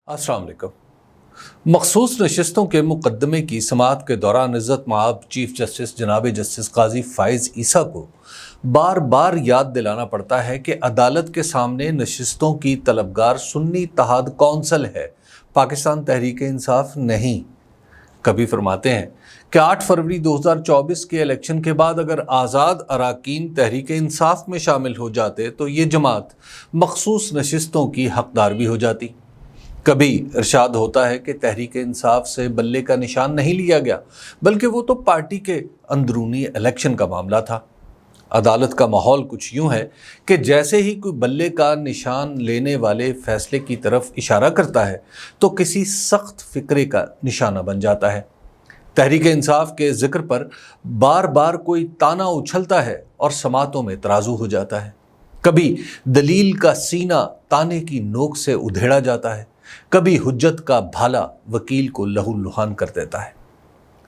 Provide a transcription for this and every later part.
अस्सलाम वालेकुम। मखसूस नशिस्तों के मुकदमे की समाअत के दौरान इज़्ज़त मआब चीफ जस्टिस जनाब जस्टिस काजी फ़ाइज़ ईसा को बार बार याद दिलाना पड़ता है कि अदालत के सामने नशिस्तों की तलबगार सुन्नी इत्तेहाद कौंसिल है, पाकिस्तान तहरीक इंसाफ नहीं। कभी फरमाते हैं कि 8 फरवरी 2024 के इलेक्शन के बाद अगर आज़ाद अराकीन तहरीक इंसाफ में शामिल हो जाते तो ये जमात मखसूस नशिस्तों की हकदार भी हो जाती। कभी इरशाद होता है कि तहरीक इंसाफ से बल्ले का निशान नहीं लिया गया, बल्कि वो तो पार्टी के अंदरूनी इलेक्शन का मामला था। अदालत का माहौल कुछ यूं है कि जैसे ही कोई बल्ले का निशान लेने वाले फैसले की तरफ इशारा करता है तो किसी सख्त फिक्रे का निशाना बन जाता है। तहरीक इंसाफ के जिक्र पर बार बार कोई ताना उछलता है और समातों में तराजू हो जाता है। कभी दलील का सीना ताने की नोक से उधेड़ा जाता है, कभी हुज्जत का भाला वकील को लहूलुहान कर देता है।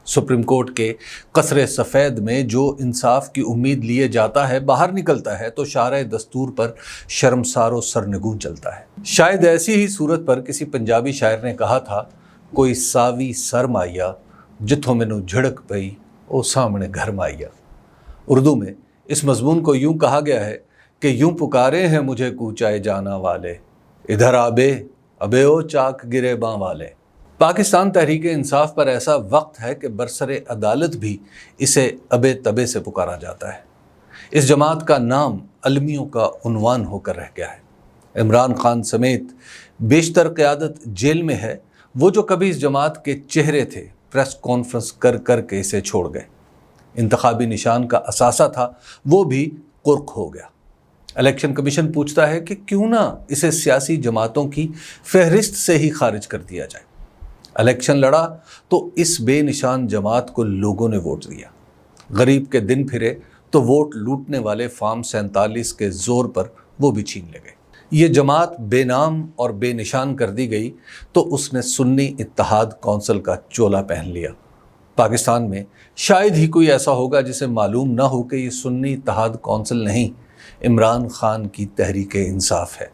सुप्रीम कोर्ट के कसरे सफ़ेद में जो इंसाफ की उम्मीद लिए जाता है बाहर निकलता है तो शारे दस्तूर पर शर्मसारो सरनगूं चलता है। शायद ऐसी ही सूरत पर किसी पंजाबी शायर ने कहा था, कोई सावी सरमाया जिथों मैनू झड़क पई ओ सामने घर माइया। उर्दू में इस मजमून को यूं कहा गया है कि यूं पुकारे हैं मुझे कूचाए जाना वाले, इधर आबे अबे ओ चाक गिरे बां वाले। पाकिस्तान तहरीक इंसाफ पर ऐसा वक्त है कि बरसरे अदालत भी इसे अबे तबे से पुकारा जाता है। इस जमात का नाम अलमियों का उन्वान होकर रह गया है। इमरान खान समेत बेशतर क़यादत जेल में है। वो जो कभी इस जमात के चेहरे थे, प्रेस कॉन्फ्रेंस कर कर के इसे छोड़ गए। इंतखाबी निशान का असासा था, वो भी कुर्क हो गया। इलेक्शन कमीशन पूछता है कि क्यों ना इसे सियासी जमातों की फहरिस्त से ही खारिज कर दिया जाए। इलेक्शन लड़ा तो इस बेनिशान जमात को लोगों ने वोट दिया। गरीब के दिन फिरे तो वोट लूटने वाले फार्म 47 के जोर पर वो भी छीन ले गए। ये जमात बेनाम और बेनिशान कर दी गई तो उसने सुन्नी इत्तेहाद कौंसिल का चोला पहन लिया। पाकिस्तान में शायद ही कोई ऐसा होगा जिसे मालूम ना हो कि ये सुन्नी इत्तेहाद कौंसिल नहीं, इमरान खान की तहरीक इंसाफ है।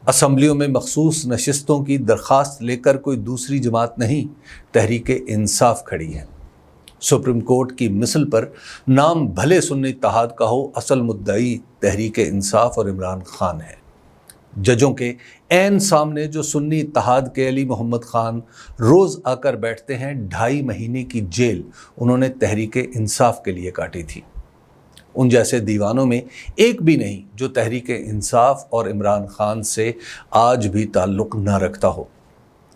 असम्बलियों में मखसूस नशिस्तों की दरख्वास्त लेकर कोई दूसरी जमात नहीं, तहरीक इंसाफ खड़ी है। सुप्रीम कोर्ट की मिसल पर नाम भले सुन्नी इत्तेहाद का हो, असल मुद्दई तहरीक इंसाफ और इमरान खान है। जजों के ऐन सामने जो सुन्नी इत्तेहाद के अली मोहम्मद खान रोज़ आकर बैठते हैं, 2.5 महीने की जेल उन्होंने तहरीक इंसाफ के लिए काटी थी। उन जैसे दीवानों में एक भी नहीं जो तहरीक इंसाफ और इमरान खान से आज भी ताल्लुक़ न रखता हो।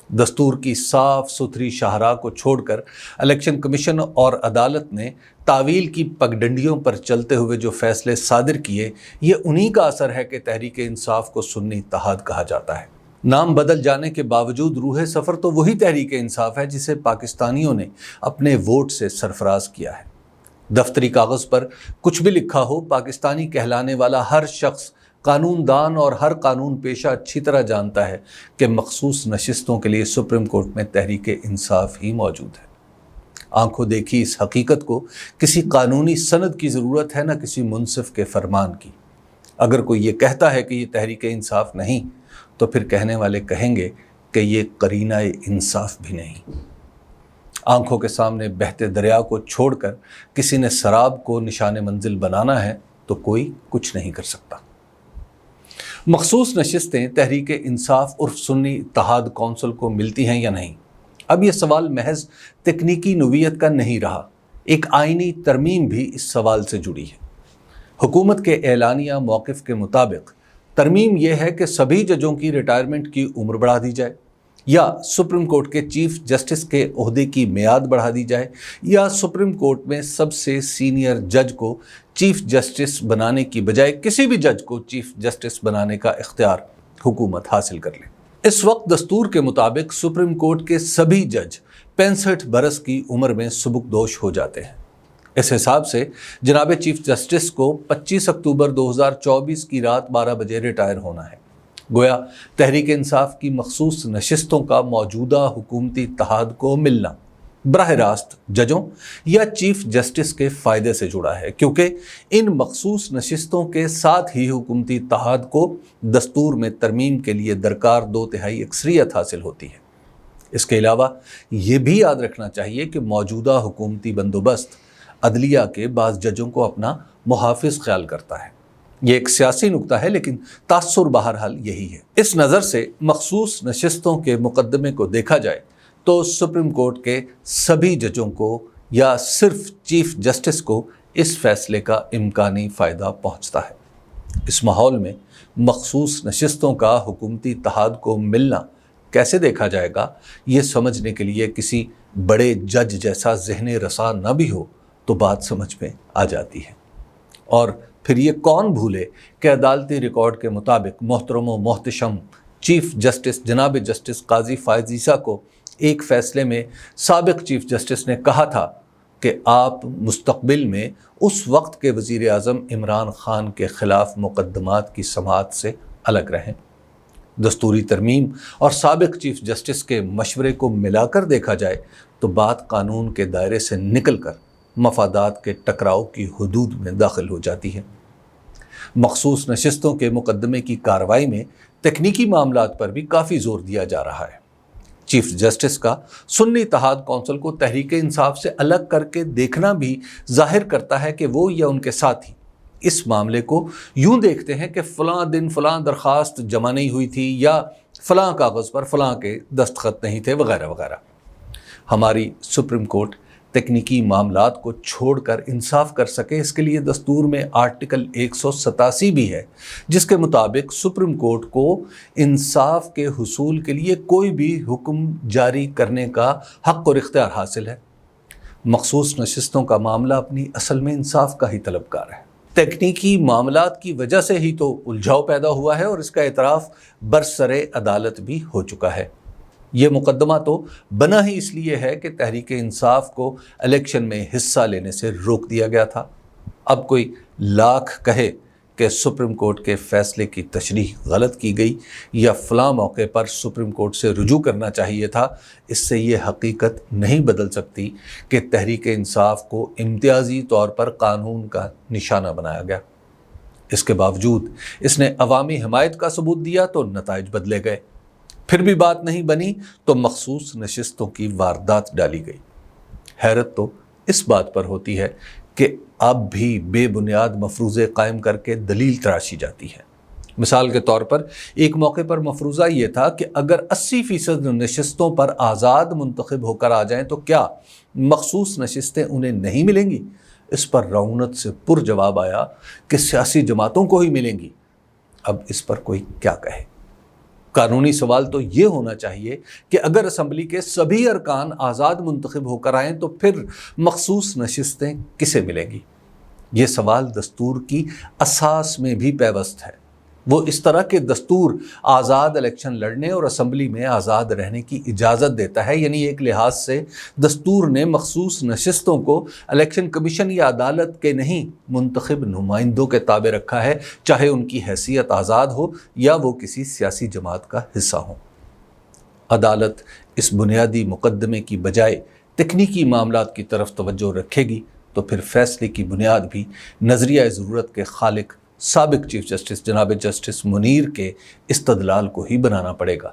दस्तूर की साफ सुथरी शाहराह को छोड़कर इलेक्शन कमीशन और अदालत ने तावील की पगडंडियों पर चलते हुए जो फैसले सादिर किए, ये उन्हीं का असर है कि तहरीक इंसाफ को सुन्नी इत्तेहाद कहा जाता है। नाम बदल जाने के बावजूद रूह सफ़र तो वही तहरीक इंसाफ है जिसे पाकिस्तानियों ने अपने वोट से सरफराज किया है। दफ्तरी कागज़ पर कुछ भी लिखा हो, पाकिस्तानी कहलाने वाला हर शख्स, कानूनदान और हर कानून पेशा अच्छी तरह जानता है कि मखसूस नशिस्तों के लिए सुप्रीम कोर्ट में तहरीक इंसाफ ही मौजूद है। आंखों देखी इस हकीकत को किसी कानूनी सनद की ज़रूरत है, न किसी मुनसिफ के फरमान की। अगर कोई ये कहता है कि ये तहरीक इंसाफ नहीं, तो फिर कहने वाले कहेंगे कि ये करीना इंसाफ भी नहीं। आंखों के सामने बहते दरिया को छोड़कर किसी ने शराब को निशान मंजिल बनाना है तो कोई कुछ नहीं कर सकता। मखसूस नशिस्तें तहरीक इंसाफ उर्फ सुन्नी इत्तेहाद कौंसिल को मिलती हैं या नहीं, अब यह सवाल महज तकनीकी नोवियत का नहीं रहा, एक आईनी तरमीम भी इस सवाल से जुड़ी है। हुकूमत के एलानिया मौक़िफ़ के मुताबिक तरमीम यह है कि सभी जजों की रिटायरमेंट की उम्र बढ़ा दी जाए, या सुप्रीम कोर्ट के चीफ जस्टिस के ओहदे की मियाद बढ़ा दी जाए, या सुप्रीम कोर्ट में सबसे सीनियर जज को चीफ जस्टिस बनाने की बजाय किसी भी जज को चीफ जस्टिस बनाने का इख्तियार हुकूमत हासिल कर ले। इस वक्त दस्तूर के मुताबिक सुप्रीम कोर्ट के सभी जज 65 बरस की उम्र में सुबुकदोश हो जाते हैं। इस हिसाब से जनाब चीफ जस्टिस को 25 अक्टूबर 2024 की रात 12 बजे रिटायर होना है। गोया तहरीक इंसाफ की मखसूस नशिस्तों का मौजूदा हुकूमती इत्तेहाद को मिलना براہ راست ججوں یا چیف جسٹس کے فائدے سے جڑا ہے، کیونکہ ان مخصوص نشستوں کے ساتھ ہی حکومتی اتحاد کو دستور میں ترمیم کے لیے درکار 2/3 اکثریت حاصل ہوتی ہے۔ اس کے علاوہ یہ بھی یاد رکھنا چاہیے کہ موجودہ حکومتی بندوبست عدلیہ کے بعض ججوں کو اپنا محافظ خیال کرتا ہے۔ یہ ایک سیاسی نکتہ ہے، لیکن تاثر بہرحال یہی ہے۔ اس نظر سے مخصوص نشستوں کے مقدمے کو دیکھا جائے تو سپریم کورٹ کے سبھی ججوں کو یا صرف چیف جسٹس کو اس فیصلے کا امکانی فائدہ پہنچتا ہے۔ اس ماحول میں مخصوص نشستوں کا حکومتی اتحاد کو ملنا کیسے دیکھا جائے گا، یہ سمجھنے کے لیے کسی بڑے جج جیسا ذہن رسا نہ بھی ہو تو بات سمجھ میں آ جاتی ہے۔ اور پھر یہ کون بھولے کہ عدالتی ریکارڈ کے مطابق محترم و محتشم چیف جسٹس جناب جسٹس قاضی فائز عیسیٰ کو ایک فیصلے میں سابق چیف جسٹس نے کہا تھا کہ آپ مستقبل میں اس وقت کے وزیر اعظم عمران خان کے خلاف مقدمات کی سماعت سے الگ رہیں۔ دستوری ترمیم اور سابق چیف جسٹس کے مشورے کو ملا کر دیکھا جائے تو بات قانون کے دائرے سے نکل کر مفادات کے ٹکراؤ کی حدود میں داخل ہو جاتی ہے۔ مخصوص نشستوں کے مقدمے کی کارروائی میں تکنیکی معاملات پر بھی کافی زور دیا جا رہا ہے۔ چیف جسٹس کا سنی اتحاد کونسل کو تحریک انصاف سے الگ کر کے دیکھنا بھی ظاہر کرتا ہے کہ وہ یا ان کے ساتھی اس معاملے کو یوں دیکھتے ہیں کہ فلاں دن فلاں درخواست جمع نہیں ہوئی تھی یا فلاں کاغذ پر فلاں کے دستخط نہیں تھے وغیرہ وغیرہ۔ ہماری سپریم کورٹ تکنیکی معاملات کو چھوڑ کر انصاف کر سکے، اس کے لیے دستور میں آرٹیکل 187 بھی ہے، جس کے مطابق سپریم کورٹ کو انصاف کے حصول کے لیے کوئی بھی حکم جاری کرنے کا حق اور اختیار حاصل ہے۔ مخصوص نشستوں کا معاملہ اپنی اصل میں انصاف کا ہی طلبگار ہے۔ تکنیکی معاملات کی وجہ سے ہی تو الجھاؤ پیدا ہوا ہے اور اس کا اعتراف برسر عدالت بھی ہو چکا ہے۔ یہ مقدمہ تو بنا ہی اس لیے ہے کہ تحریک انصاف کو الیکشن میں حصہ لینے سے روک دیا گیا تھا۔ اب کوئی لاکھ کہے کہ سپریم کورٹ کے فیصلے کی تشریح غلط کی گئی یا فلاں موقع پر سپریم کورٹ سے رجوع کرنا چاہیے تھا، اس سے یہ حقیقت نہیں بدل سکتی کہ تحریک انصاف کو امتیازی طور پر قانون کا نشانہ بنایا گیا۔ اس کے باوجود اس نے عوامی حمایت کا ثبوت دیا تو نتائج بدلے گئے، پھر بھی بات نہیں بنی تو مخصوص نشستوں کی واردات ڈالی گئی۔ حیرت تو اس بات پر ہوتی ہے کہ اب بھی بے بنیاد مفروضے قائم کر کے دلیل تراشی جاتی ہے۔ مثال کے طور پر ایک موقع پر مفروضہ یہ تھا کہ اگر 80% نشستوں پر آزاد منتخب ہو کر آ جائیں تو کیا مخصوص نشستیں انہیں نہیں ملیں گی؟ اس پر رعونت سے پر جواب آیا کہ سیاسی جماعتوں کو ہی ملیں گی۔ اب اس پر کوئی کیا کہے؟ قانونی سوال تو یہ ہونا چاہیے کہ اگر اسمبلی کے سبھی ارکان آزاد منتخب ہو کر آئیں تو پھر مخصوص نشستیں کسے ملیں گی؟ یہ سوال دستور کی اساس میں بھی پیوست ہے۔ وہ اس طرح کے دستور آزاد الیکشن لڑنے اور اسمبلی میں آزاد رہنے کی اجازت دیتا ہے، یعنی ایک لحاظ سے دستور نے مخصوص نشستوں کو الیکشن کمیشن یا عدالت کے نہیں منتخب نمائندوں کے تابع رکھا ہے، چاہے ان کی حیثیت آزاد ہو یا وہ کسی سیاسی جماعت کا حصہ ہوں۔ عدالت اس بنیادی مقدمے کی بجائے تکنیکی معاملات کی طرف توجہ رکھے گی تو پھر فیصلے کی بنیاد بھی نظریہ ضرورت کے خالق سابق چیف جسٹس جناب جسٹس منیر کے استدلال کو ہی بنانا پڑے گا،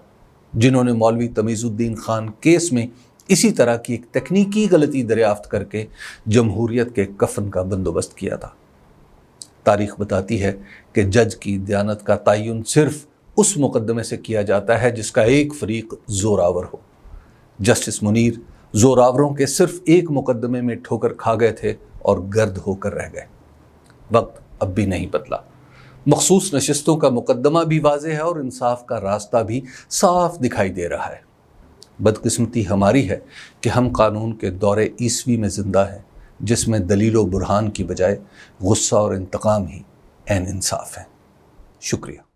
جنہوں نے مولوی تمیز الدین خان کیس میں اسی طرح کی ایک تکنیکی غلطی دریافت کر کے جمہوریت کے کفن کا بندوبست کیا تھا۔ تاریخ بتاتی ہے کہ جج کی دیانت کا تعین صرف اس مقدمے سے کیا جاتا ہے جس کا ایک فریق زوراور ہو۔ جسٹس منیر زوراوروں کے صرف ایک مقدمے میں ٹھوکر کھا گئے تھے اور گرد ہو کر رہ گئے۔ وقت اب بھی نہیں بدلا، مخصوص نشستوں کا مقدمہ بھی واضح ہے اور انصاف کا راستہ بھی صاف دکھائی دے رہا ہے۔ بدقسمتی ہماری ہے کہ ہم قانون کے دور عیسوی میں زندہ ہیں، جس میں دلیل و برہان کی بجائے غصہ اور انتقام ہی عین انصاف ہے۔ شکریہ۔